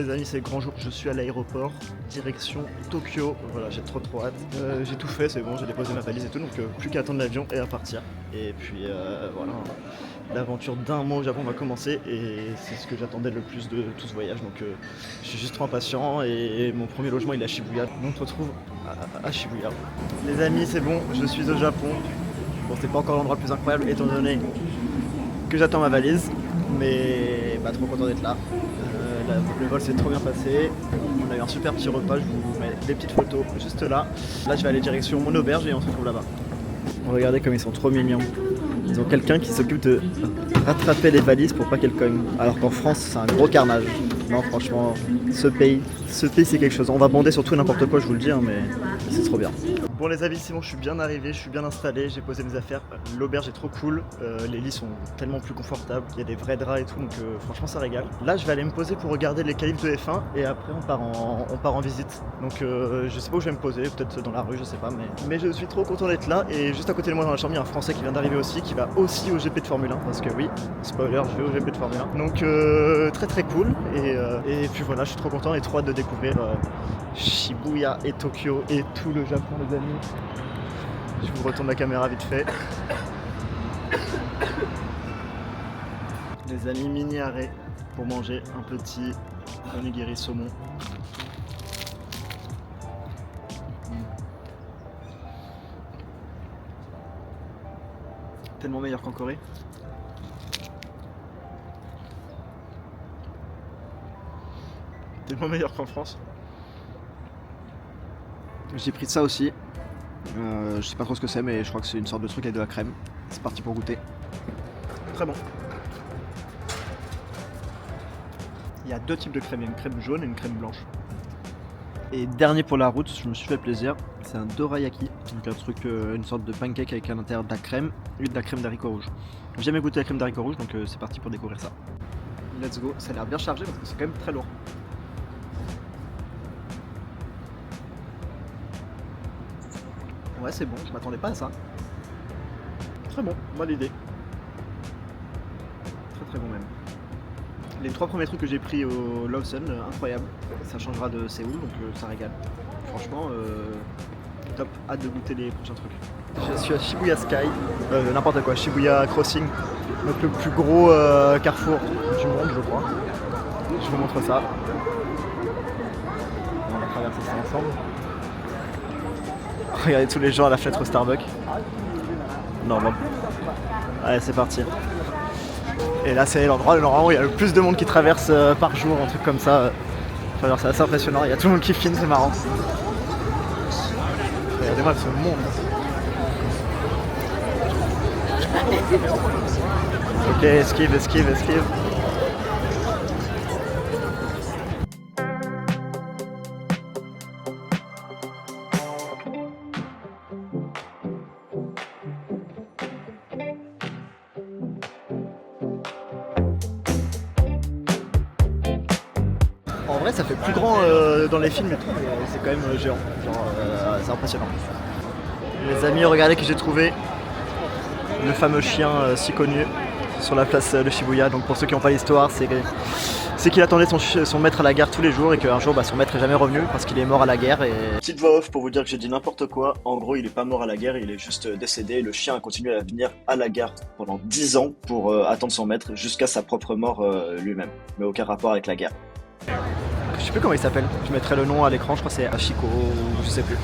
les amis, c'est le grand jour, je suis à l'aéroport, direction Tokyo, voilà j'ai trop hâte. J'ai tout fait, c'est bon, j'ai déposé ma valise et tout, donc plus qu'à attendre l'avion et à partir. Et puis voilà, l'aventure d'un mois au Japon va commencer et c'est ce que j'attendais le plus de tout ce voyage, donc je suis juste trop impatient et mon premier logement il est à Shibuya, donc on se retrouve à Shibuya. Les amis, c'est bon, je suis au Japon. Bon, c'est pas encore l'endroit le plus incroyable étant donné que j'attends ma valise, mais trop content d'être là. Le vol s'est trop bien passé, on a eu un super petit repas, je vous mets des petites photos juste là. Là je vais aller direction mon auberge et on se retrouve là-bas. Regardez comme ils sont trop mignons. Ils ont quelqu'un qui s'occupe de rattraper les valises pour pas qu'elles cognent. Alors qu'en France c'est un gros carnage. Non franchement, ce pays c'est quelque chose. On va bander sur tout et n'importe quoi, je vous le dis, hein, mais c'est trop bien. Bon les amis, c'est bon, je suis bien arrivé, je suis bien installé, j'ai posé mes affaires. L'auberge est trop cool, les lits sont tellement plus confortables, il y a des vrais draps et tout, donc franchement ça régale. Là je vais aller me poser pour regarder les qualifs de F1 et après on part en visite. Donc je sais pas où je vais me poser, peut-être dans la rue, je sais pas, mais je suis trop content d'être là. Et juste à côté de moi dans la chambre, il y a un Français qui vient d'arriver aussi, qui va aussi au GP de Formule 1, parce que oui, spoiler, je vais au GP de Formule 1. Donc très cool, et puis voilà, je suis trop content et trop hâte de découvrir Shibuya et Tokyo et tout le Japon les amis. Je vous retourne la caméra vite fait. Les amis, mini arrêt pour manger un petit onigiri saumon. Tellement meilleur qu'en Corée. Tellement meilleur qu'en France. J'ai pris ça aussi. Je sais pas trop ce que c'est, mais je crois que c'est une sorte de truc avec de la crème. C'est parti pour goûter. Très bon. Il y a deux types de crème, il y a une crème jaune et une crème blanche. Et dernier pour la route, je me suis fait plaisir, c'est un dorayaki, donc un truc, une sorte de pancake avec à l'intérieur de la crème et de la crème d'haricot rouge. J'ai jamais goûté la crème d'haricot rouge, donc c'est parti pour découvrir ça. Let's go, ça a l'air bien chargé parce que c'est quand même très lourd. Ouais, c'est bon, je m'attendais pas à ça. Très bon, bonne idée. Très bon même. Les 3 premiers trucs que j'ai pris au Lawson, incroyable. Ça changera de Séoul, donc ça régale. Franchement, top, hâte de goûter les prochains trucs. Je suis à Shibuya Sky, n'importe quoi, Shibuya Crossing, donc le plus gros carrefour du monde, je crois. Je vous montre ça. On va traverser ça ensemble. Regardez tous les gens à la fenêtre Starbucks. Non, bon. Allez, c'est parti. Et là, c'est l'endroit normalement où il y a le plus de monde qui traverse par jour, un truc comme ça. Enfin, c'est assez impressionnant. Il y a tout le monde qui filme, c'est marrant. Regardez-moi ce monde. Ok, esquive. En vrai, ça fait plus grand dans les films et tout, mais c'est quand même géant. Genre, c'est impressionnant. Les amis, regardez que j'ai trouvé le fameux chien si connu sur la place de Shibuya. Donc pour ceux qui n'ont pas l'histoire, c'est qu'il attendait son maître à la gare tous les jours et qu'un jour son maître est jamais revenu parce qu'il est mort à la guerre. Petite voix off pour vous dire que j'ai dit n'importe quoi. En gros, il est pas mort à la guerre, il est juste décédé. Le chien a continué à venir à la gare pendant 10 ans pour attendre son maître jusqu'à sa propre mort lui-même. Mais aucun rapport avec la guerre. Je sais plus comment il s'appelle, je mettrai le nom à l'écran, je crois que c'est Ashiko ou je sais plus.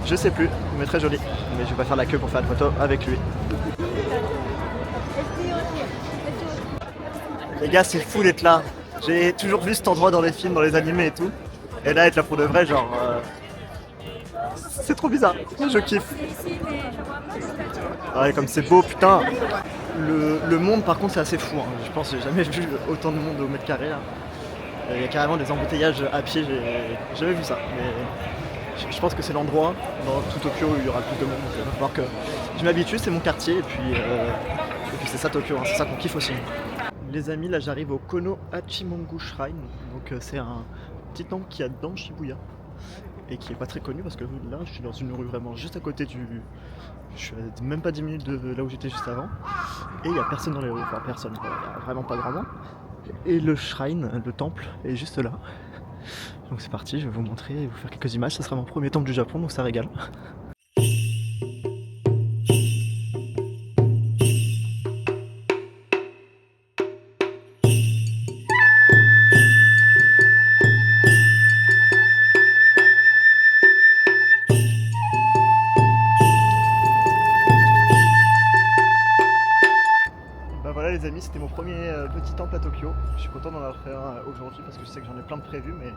Je sais plus, mais très joli. Mais je vais pas faire la queue pour faire une photo avec lui. Les gars, c'est fou d'être là. J'ai toujours vu cet endroit dans les films, dans les animés et tout. Et là, être là pour de vrai, genre... c'est trop bizarre, je kiffe. Ouais, comme c'est beau, putain. Le monde, par contre, c'est assez fou. Hein. Je pense que j'ai jamais vu autant de monde au mètre carré. Là. Il y a carrément des embouteillages à pied, j'ai jamais vu ça. Mais je pense que c'est l'endroit dans tout Tokyo où il y aura le plus de monde. Il va falloir que je m'habitue, c'est mon quartier et puis c'est ça Tokyo, hein, c'est ça qu'on kiffe aussi. Les amis, là j'arrive au Kono Hachimongu Shrine, donc c'est un petit temple qui a dans Shibuya et qui est pas très connu parce que là je suis dans une rue vraiment juste à côté du... Je suis à même pas 10 minutes de là où j'étais juste avant et il y a personne dans les rues, enfin personne, il y a vraiment pas grand monde. Et le shrine, le temple, est juste là. Donc c'est parti, je vais vous montrer et vous faire quelques images. Ce sera mon premier temple du Japon, donc ça régale. Bah voilà les amis, c'était mon premier petit temple à Tokyo. Je suis content d'en avoir fait un aujourd'hui parce que je sais que j'en ai plein de prévus, mais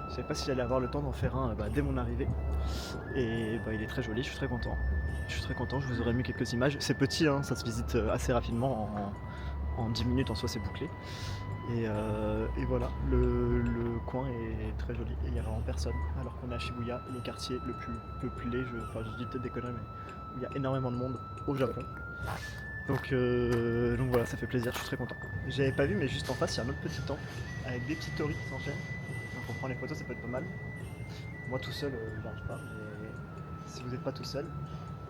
je savais pas si j'allais avoir le temps d'en faire un dès mon arrivée. Et il est très joli, je suis très content. Je suis très content, je vous aurais mis quelques images. C'est petit, hein, ça se visite assez rapidement, en 10 minutes en soi c'est bouclé. Et voilà, le coin est très joli et il n'y a vraiment personne. Alors qu'on est à Shibuya, le quartier le plus peuplé, je dis peut-être des conneries, mais il y a énormément de monde au Japon. Donc voilà, ça fait plaisir, je suis très content. J'avais pas vu, mais juste en face, il y a un autre petit temple avec des petits torii qui s'enchaînent. Donc pour prendre les photos, ça peut être pas mal. Moi tout seul, j'y arrive pas, mais si vous n'êtes pas tout seul,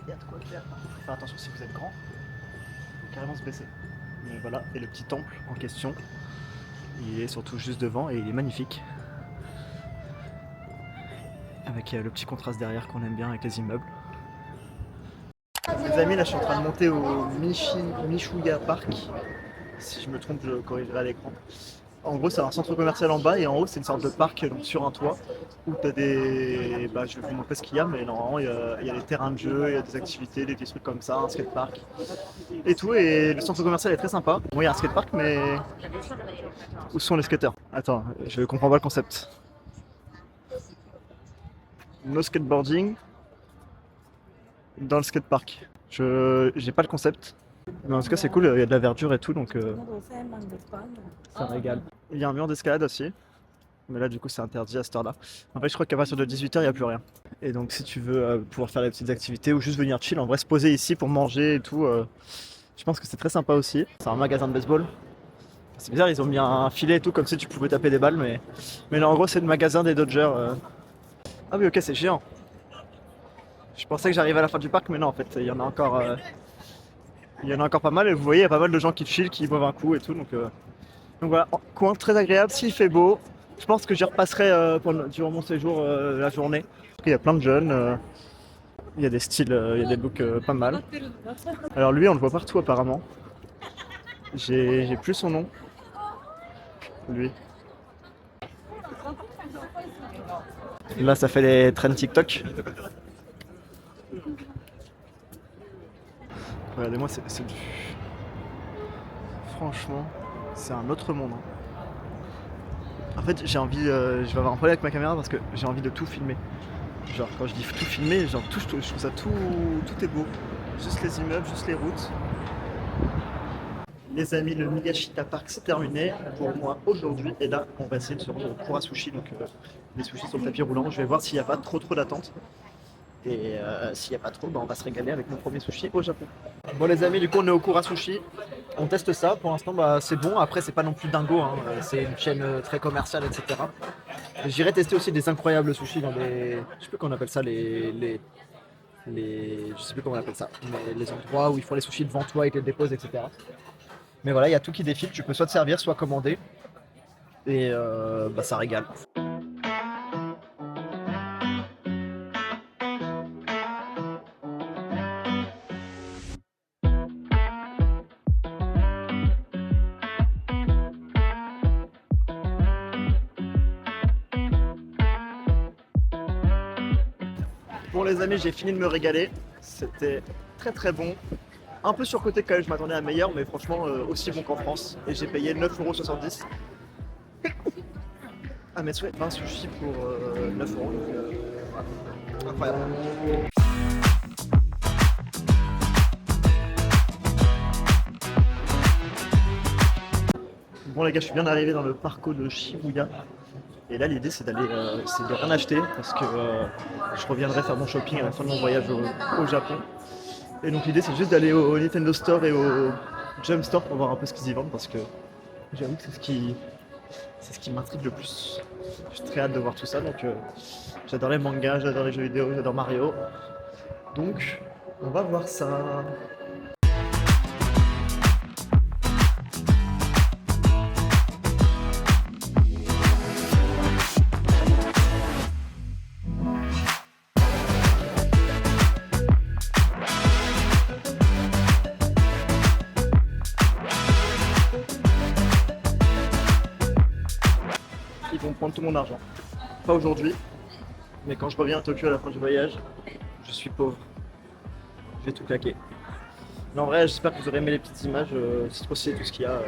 il y a de quoi faire. Il faut faire attention si vous êtes grand, il faut carrément se baisser. Mais voilà, et le petit temple en question, il est surtout juste devant et il est magnifique. Avec le petit contraste derrière qu'on aime bien avec les immeubles. Les amis, là je suis en train de monter au Mishuya Park. Si je me trompe, je corrigerai à l'écran. En gros, c'est un centre commercial en bas et en haut, c'est une sorte de parc donc, sur un toit où tu as des. Je vais vous montrer ce qu'il y a, mais normalement, il y a des terrains de jeu, il y a des activités, des petits trucs comme ça, un skatepark et tout. Et le centre commercial est très sympa. Bon, il y a un skatepark, mais. Où sont les skateurs? Attends, je comprends pas le concept. No skateboarding dans le skatepark. J'ai pas le concept. Mais en tout cas, c'est cool, il y a de la verdure et tout, donc ça régale. Il y a un mur d'escalade aussi, mais là, du coup, c'est interdit à cette heure-là. En fait, je crois qu'à partir de 18h, il n'y a plus rien. Et donc, si tu veux pouvoir faire des petites activités ou juste venir chill, en vrai, se poser ici pour manger et tout, je pense que c'est très sympa aussi. C'est un magasin de baseball. C'est bizarre, ils ont mis un filet et tout, comme si tu pouvais taper des balles, mais là, en gros, c'est le magasin des Dodgers. Ah oui, ok, c'est géant. Je pensais que j'arrivais à la fin du parc, mais non, en fait, il y en a encore. Il y en a encore pas mal et vous voyez, il y a pas mal de gens qui chill, qui boivent un coup et tout. Donc voilà, coin très agréable, s'il fait beau. Je pense que j'y repasserai durant mon séjour la journée. Il y a plein de jeunes, il y a des styles, il y a des looks pas mal. Alors lui, on le voit partout apparemment. J'ai plus son nom. Lui. Là, ça fait les trends TikTok. Regardez-moi, franchement, c'est un autre monde. En fait, j'ai envie, je vais avoir un problème avec ma caméra parce que j'ai envie de tout filmer. Genre, quand je dis tout filmer, genre je trouve ça tout est beau. Juste les immeubles, juste les routes. Les amis, le Miyashita Park c'est terminé pour moi aujourd'hui. Et là, on va essayer de se rendre au Kura Sushi, donc les sushis sur le tapis roulant. Je vais voir s'il n'y a pas trop d'attente. Et s'il n'y a pas trop, on va se régaler avec mon premier sushi au Japon. Bon les amis, du coup on est au Kura Sushi. On teste ça, pour l'instant c'est bon. Après c'est pas non plus dingo, hein. C'est une chaîne très commerciale, etc. J'irai tester aussi des incroyables sushis dans des... Je sais plus comment on appelle ça, je sais plus comment on appelle ça. Mais les endroits où ils font les sushis devant toi et te les déposent, etc. Mais voilà, il y a tout qui défile, tu peux soit te servir, soit commander. Et ça régale. Bon les amis, j'ai fini de me régaler, c'était très très bon. Un peu surcoté quand même, je m'attendais à meilleur, mais franchement aussi bon qu'en France. Et j'ai payé 9,70 €. Ah mais souhait, 20 sushis pour 9 €, donc incroyable. Bon les gars, je suis bien arrivé dans le parco de Shibuya. Et là l'idée c'est de rien acheter parce que je reviendrai faire mon shopping à la fin de mon voyage au Japon. Et donc l'idée c'est juste d'aller au Nintendo Store et au Jump Store pour voir un peu ce qu'ils y vendent parce que j'avoue que c'est ce qui m'intrigue le plus. J'ai très hâte de voir tout ça, donc j'adore les mangas, j'adore les jeux vidéo, j'adore Mario. Donc on va voir ça. vont me prendre tout mon argent. Pas aujourd'hui, mais quand je reviens à Tokyo à la fin du voyage, je suis pauvre. Je vais tout claquer. Mais en vrai, j'espère que vous aurez aimé les petites images. C'est trop stylé tout ce qu'il y a.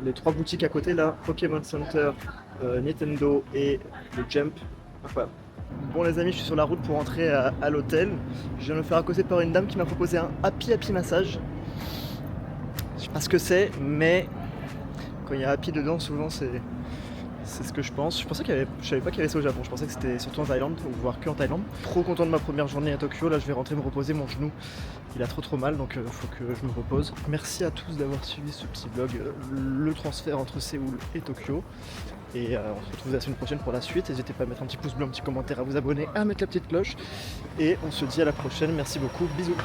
Les 3 boutiques à côté là, Pokémon Center, Nintendo et le Jump. Incroyable. Bon les amis, je suis sur la route pour rentrer à l'hôtel. Je viens de me faire accoster par une dame qui m'a proposé un happy massage. Je sais pas ce que c'est, mais quand il y a happy dedans, souvent c'est ce que je pense. Je savais pas qu'il y avait ça au Japon. Je pensais que c'était surtout en Thaïlande, ou voire que en Thaïlande. Trop content de ma première journée à Tokyo. Là, je vais rentrer me reposer. Mon genou, il a trop mal, donc faut que je me repose. Merci à tous d'avoir suivi ce petit vlog, le transfert entre Séoul et Tokyo. Et on se retrouve la semaine prochaine pour la suite. N'hésitez pas à mettre un petit pouce bleu, un petit commentaire, à vous abonner, à mettre la petite cloche. Et on se dit à la prochaine. Merci beaucoup. Bisous.